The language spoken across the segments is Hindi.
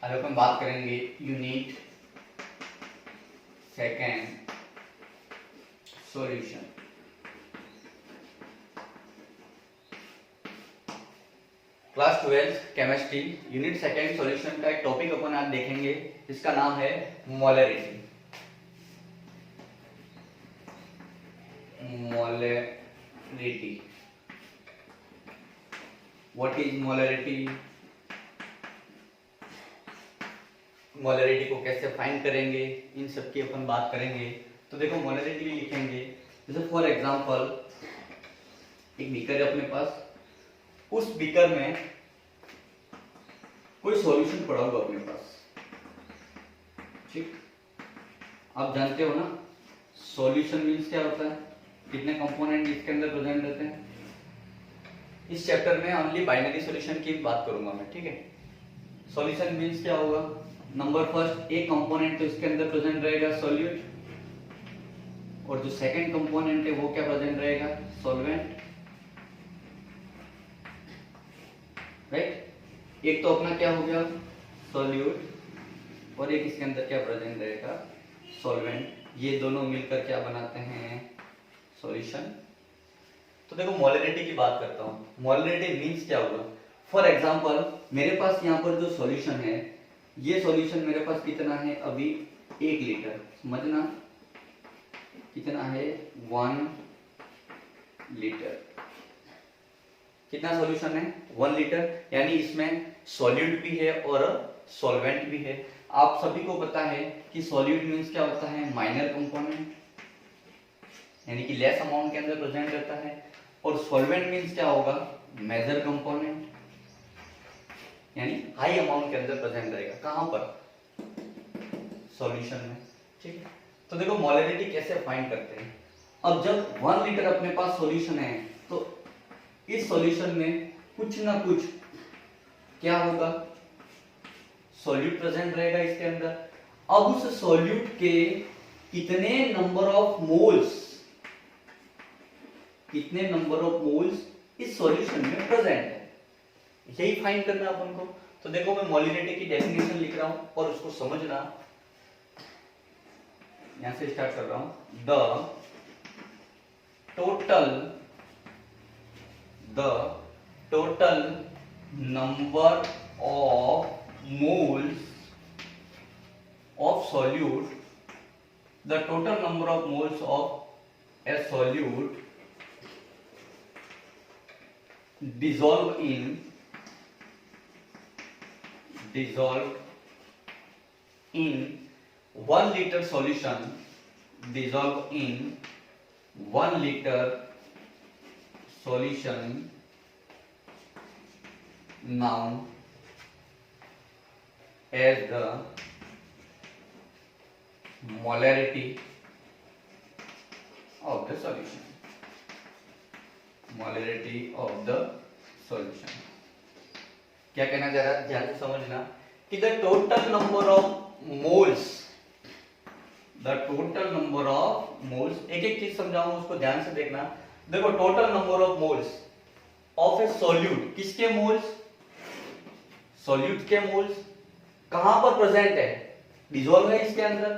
आज अपन बात करेंगे unit second solution. Class 12 chemistry unit second solution का एक टॉपिक अपन आज देखेंगे जिसका नाम है molarity. Molarity, what is molarity, molarity को कैसे फाइंड करेंगे, इन सब की अपन बात करेंगे। तो देखो मोलरिटी भी लिखेंगे, जैसे फॉर एग्जांपल एक बीकर है अपने पास, उस बीकर में कोई सॉल्यूशन पड़ा होगा अपने पास, ठीक। आप जानते हो ना सॉल्यूशन मींस क्या होता है, कितने कंपोनेंट इसके अंदर प्रेजेंट रहते हैं। इस चैप्टर में ओनली बाइनरी सॉल्यूशन की बात करूंगा मैं, ठीक है। सॉल्यूशन मींस क्या होगा, नंबर फर्स्ट एक कंपोनेंट तो इसके अंदर प्रेजेंट रहेगा सॉल्यूट, और जो सेकंड कंपोनेंट है वो क्या प्रेजेंट रहेगा, सॉल्वेंट, राइट। एक तो अपना क्या हो गया सॉल्यूट, और एक इसके अंदर क्या प्रेजेंट रहेगा, सॉल्वेंट। ये दोनों मिलकर क्या बनाते हैं, सॉल्यूशन। तो देखो मोलरिटी की बात करता हूं। मोलरिटी मींस क्या होगा, फॉर एग्जांपल मेरे पास यहाँ पर जो सॉल्यूशन है, ये सॉल्यूशन मेरे पास कितना है अभी 1 लीटर, समझना कितना है 1 लीटर। कितना सॉल्यूशन है 1 लीटर, यानी इसमें सॉल्यूट भी है और सॉल्वेंट भी है। आप सभी को पता है कि सॉल्यूट मींस क्या होता है, माइनर कंपोनेंट, यानी कि लेस अमाउंट के अंदर प्रेजेंट रहता है, और सॉल्वेंट मींस क्या होगा, मेजर कंपोनेंट, यानी हाई अमाउंट के अंदर प्रेजेंट रहेगा। कहां पर, सॉल्यूशन में, ठीक है। तो देखो मोलरिटी कैसे फाइंड करते हैं। अब जब 1 लीटर अपने पास सॉल्यूशन है तो इस सॉल्यूशन में कुछ ना कुछ क्या होगा, सॉल्यूट प्रेजेंट रहेगा इसके अंदर। अब उस सॉल्यूट के कितने नंबर ऑफ मोल्स, कितने नंबर ऑफ मोल्स इस सॉल्यूशन में प्रेजेंट है, यही फाइंड करना अपन को। तो देखो मैं मोलरिटी की डेफिनेशन लिख रहा हूं और उसको समझना, यहां से स्टार्ट कर रहा हूं। The total number of moles of solute, the total number of moles of A solute dissolve in 1 liter solution, dissolve in 1 liter solution known as the molarity of the solution, molarity of the solution. क्या कहना चाह रहा है, ध्यान से समझना कि the total number of moles, the total number of moles, एक एक चीज समझाऊंगा उसको ध्यान से देखना। देखो total number of moles of A solute, किसके मोल्स, सॉल्यूट के मोल्स, कहां पर प्रेजेंट है, डिसॉल्व है इसके अंदर,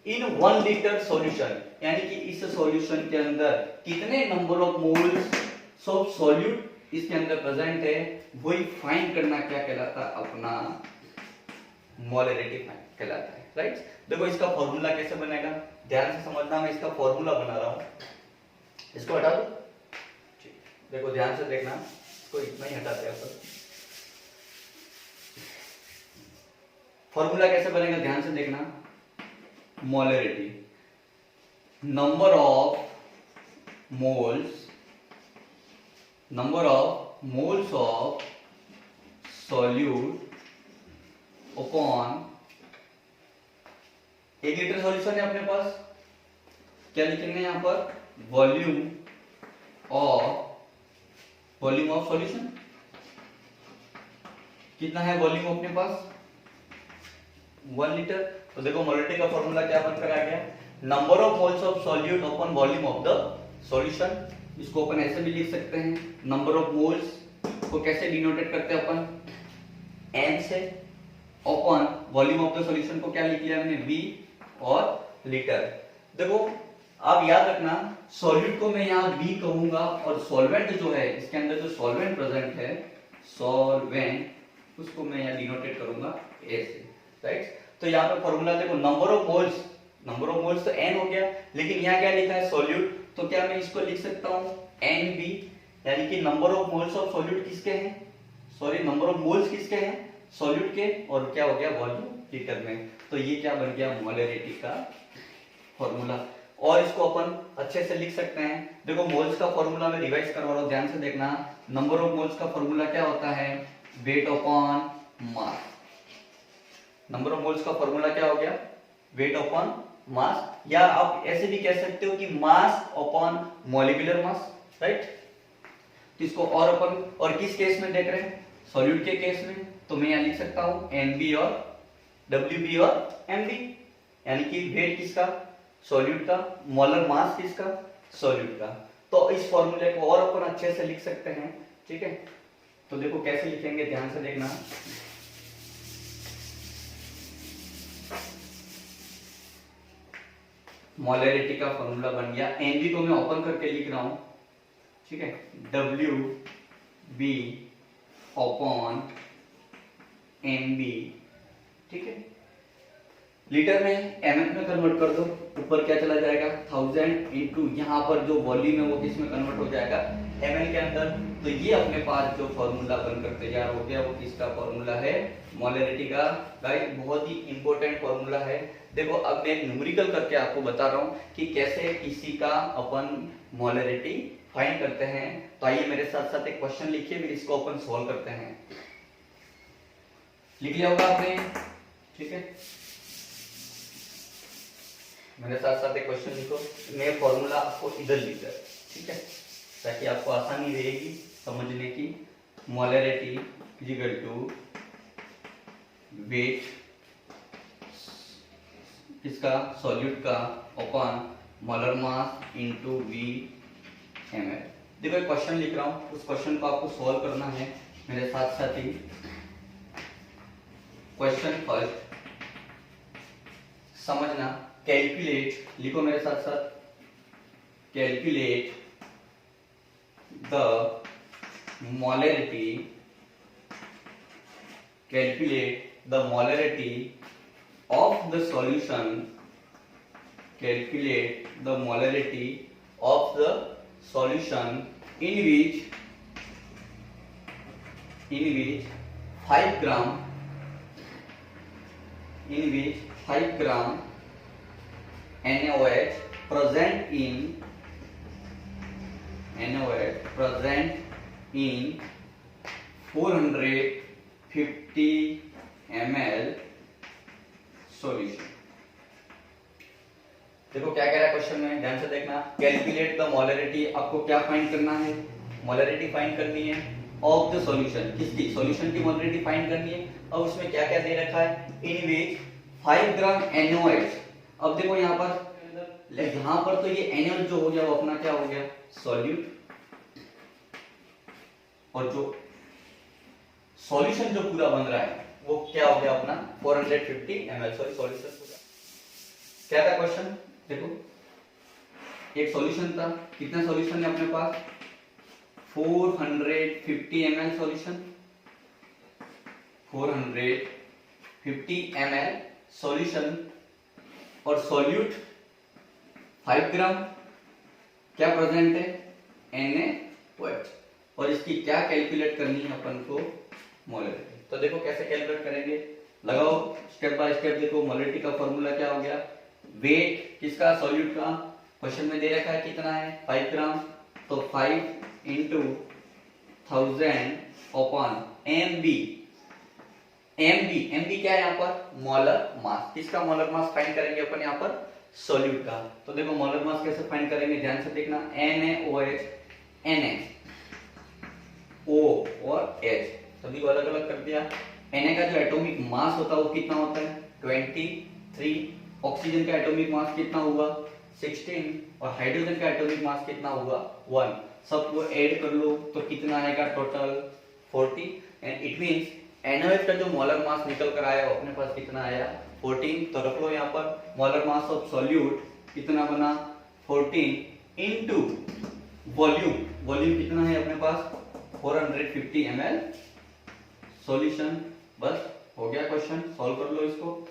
इन 1 लीटर सॉल्यूशन, यानी कि इस सॉल्यूशन के अंदर कितने number of moles of solute इसके अंदर प्रेजेंट है, वही फाइंड करना क्या कहलाता है, अपना मोलरिटी कहलाता है, राइट। देखो इसका फॉर्मूला कैसे बनेगा, ध्यान से समझना, मैं इसका फॉर्मूला बना रहा हूं, इसको हटा दो, ठीक। देखो ध्यान से देखना, इसको इतना ही हटाते हैं अपन। फॉर्मूला कैसे बनेगा, ध्यान से देखना। Molarity, number of moles of solute upon 1 litre solution है अपने पास, क्या लिखेंगे यहां पर, वॉल्यूम ऑफ सॉल्यूशन, कितना है वॉल्यूम अपने पास 1 लीटर। तो देखो मोलरिटी का फॉर्मूला क्या बनकर आ गया, number of moles of solute upon volume of the solution. इसको अपन ऐसे भी लिख सकते हैं, नंबर ऑफ मोल्स को कैसे डिनोटेट करते हैं अपन, n से, upon volume of the solution को क्या लिख लिया हमने, V और लीटर। देखो आप याद रखना, सॉल्यूट को मैं यहाँ V कहूंगा और सॉल्वेंट जो है इसके अंदर जो सॉल्वेंट प्रेजेंट है, सॉल्वेंट, उसको मैं यहाँ डिनोटेट करूंगा A से, राइट। तो यहाँ पे फॉर्मूला देखो, नंबर ऑफ मोल्स तो N हो गया, लेकिन यहाँ क्या लिखा है, सॉल्यूट, तो क्या मैं इसको लिख सकता हूँ NB, यानी कि number of moles of solute किसके हैं, सॉरी नंबर ऑफ मोल्स किसके हैं, सॉल्यूट के, और क्या हो गया, वॉल्यूम लीटर में। तो ये क्या बन गया, मोलरिटी का फॉर्मूला। और इसको अपन अच्छे से लिख सकते हैं। देखो मोल्स का फॉर्मूला मैं रिवाइज करवा रहा हूं, ध्यान से देखना। नंबर ऑफ मोल्स का फॉर्मूला क्या होता है, weight upon mass. Number of moles का फॉर्मूला क्या हो गया, वेट अपॉन मास, या आप ऐसे भी कह सकते हो कि mass upon molecular mass, right. तो इसको और अपन, और किस केस में देख रहे हैं, सॉल्यूट के केस में, तो मैं यहां लिख सकता हूं NB और WB और MB, यानी कि वेट किसका, सॉल्यूट का, मोलर मास किसका, सॉल्यूट का। तो इस फॉर्मूले को और अपन अच्छे से लिख सकते हैं, ठीक है। तो देखो कैसे लिखेंगे, ध्यान से देखना। मोलरिटी का फॉर्मूला बन गया, NB को मैं ओपन करके लिख रहा हूं, ठीक है, WB अपॉन MB, ठीक है। लीटर में ml में कन्वर्ट कर दो, ऊपर क्या चला जाएगा 1000 इंटू यहाँ पर जो वॉल्यूम है वो किस में कन्वर्ट हो जाएगा, ml के अंदर। तो ये अपने पास जो फॉर्मूला बनकर तैयार हो गया वो किसका फॉर्मूला है, मोलरिटी का। गाइस बहुत ही इंपॉर्टेंट फॉर्मूला है। देखो अब मैं न्यूमेरिकल करके आपको बता रहा हूँ कि कैसे किसी का अपन मोलरिटी फाइंड करते हैं। तो आइए मेरे साथ साथ एक क्वेश्चन लिखिए, फिर इसको अपन सॉल्व करते हैं। लिख लिया होगा आपने, ठीक है। मेरे साथ साथ एक क्वेश्चन लिखो, मैं फॉर्मूला आपको इधर लिख रहा, ठीक है, ताकि आपको आसानी रहेगी समझने की। Molarity is equal to weight किसका, सॉल्यूट का, upon molar mass into V ml। देखो एक क्वेश्चन लिख रहा हूं, उस क्वेश्चन को आपको सॉल्व करना है मेरे साथ साथ ही। क्वेश्चन फर्स्ट समझना, कैलकुलेट, लिखो मेरे साथ साथ, calculate the molarity, calculate the molarity of the solution, calculate the molarity of the solution in which 5 gram NaOH present in 450 ml solution. देखो क्या कह रहा है क्वेश्चन में, ध्यान से देखना। कैलकुलेट द मोलरिटी, आपको क्या फाइंड करना है, मोलरिटी फाइंड करनी है ऑफ द सॉल्यूशन, किसकी, सॉल्यूशन की मोलरिटी फाइंड करनी है। और उसमें क्या क्या दे रखा है, इन विच 5 ग्राम NaOH। अब देखो यहाँ पर तो ये NaOH जो हो गया वो अपना क्या हो गया, सॉल्यूट, और जो सॉल्यूशन जो पूरा बन रहा है वो क्या हो गया अपना 450 ml, सॉरी सॉल्यूशन पूरा। क्या था क्वेश्चन, देखो एक सॉल्यूशन था, कितना सॉल्यूशन है अपने पास, 450 ml सॉल्यूशन, 450 ml सॉल्यूशन, और सॉल्यूट 5 ग्राम क्या प्रेजेंट है, NaOH, और इसकी क्या कैलकुलेट करनी है अपन को, मोलरिटी। तो देखो कैसे कैलकुलेट करेंगे, लगाओ स्टेप बाय स्टेप। देखो मोलरिटी का फॉर्मूला क्या हो गया, वेट किसका, सॉल्यूट का, क्वेश्चन में दे रखा है कितना है 5 ग्राम, तो 5 इंटू 1000 अपॉन MB क्या है यहाँ पर, मोलर मास। किसका मोलर मास फाइंड करेंगे अपन यहाँ पर, सॉल्यूट का। तो देखो मोलर मास कैसे फाइंड करेंगे, ध्यान से देखना। NaOH, NaO और H सभी को अलग अलग कर दिया। Na का जो एटॉमिक मास होता है वो कितना होता है 23, ऑक्सीजन का एटॉमिक मास कितना हुआ 16, और हाइड्रोजन का एटॉमिक मास कितना हुआ 1। सबको ऐड कर लो तो कितना आएगा total 40, and it means NaOH का जो मोलर मास निकल कर आया वो अपने पास कितना आया 14। तो रख लो यहाँ पर मोलर मास ऑफ सॉल्यूट कितना बना 14 इनटू वॉल्यूम। वॉल्यूम कितना है अपने पास 450 ml सॉल्यूशन। बस हो गया क्वेश्चन, सॉल्व कर लो इसको।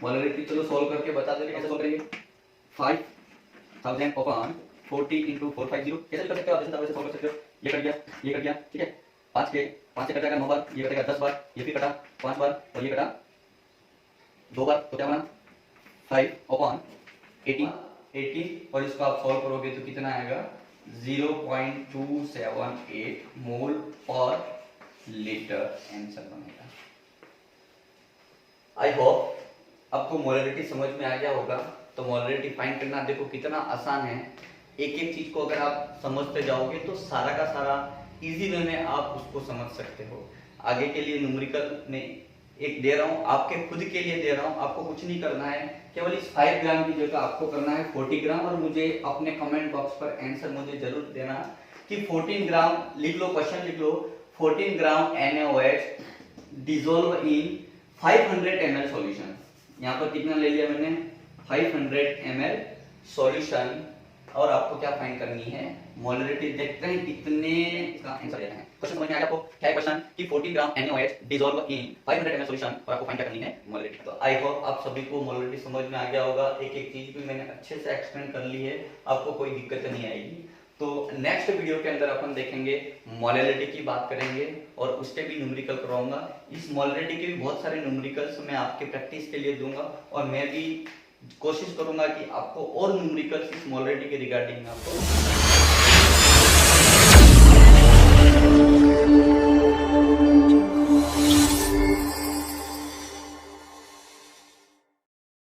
मोलरिटी चलो सॉल्व करके बता दे कैसे सॉल्व करेंगे। 5000 अपॉन 40 इंटू 450 कैसे कर सकते हो आप, जैसे सॉल्व कर सकते हो। ये कट गया, ये कट गया, ठीक है। 5 से कट जाएगा 9 बार, ये कटेगा 10 बार, ये फिर कटा 5 बार और ये कटा 2 बार। तो क्या बना 5 अपॉन 18 और इसको आप सॉल्व करोगे तो कितना आएगा 0.278 मोल पर लीटर आंसर बनेगा। आई होप आपको मोलरिटी समझ में आ गया होगा। तो मोलरिटी फाइंड करना देखो कितना आसान है। एक एक चीज को अगर आप समझते जाओगे तो सारा का सारा इजी वे में आप उसको समझ सकते हो। आगे के लिए न्यूमेरिकल में एक दे रहा हूं, आपके खुद के लिए दे रहा हूं। आपको कुछ नहीं करना है, केवल इस 5 ग्राम की जगह आपको करना है 40 ग्राम। और मुझे अपने कमेंट बॉक्स पर आंसर मुझे जरूर देना कि 14 ग्राम लिख लो, क्वेश्चन लिख लो 14 ग्राम NaOH dissolve in 500 ml solution. यहाँ पर कितना ले लिया मैंने 500 ml सॉल्यूशन। और आपको क्या फाइंड करनी है मोलरिटी। देखते हैं कितने इसका आंसर देना है। क्वेश्चन समझ में आया आपको? क्या है क्वेश्चन कि 14 ग्राम NaOH dissolve in 500 ml solution और आपको फाइंड करनी है मोलरिटी। तो आई होप आप सभी को मोलरिटी समझ में आ गया होगा। एक एक चीज भी मैंने अच्छे से एक्सप्लेन कर ली है, आपको कोई दिक्कत नहीं आएगी। तो नेक्स्ट वीडियो के अंदर अपन देखेंगे मोलरिटी की बात करेंगे और उसके भी न्यूमेरिकल करवाऊंगा। इस मोलरिटी के भी बहुत सारे न्यूमेरिकल्स मैं आपके प्रैक्टिस के लिए दूंगा और मैं भी कोशिश करूंगा कि आपको और न्यूमेरिकल्स इस मोलरिटी के रिगार्डिंग में आपको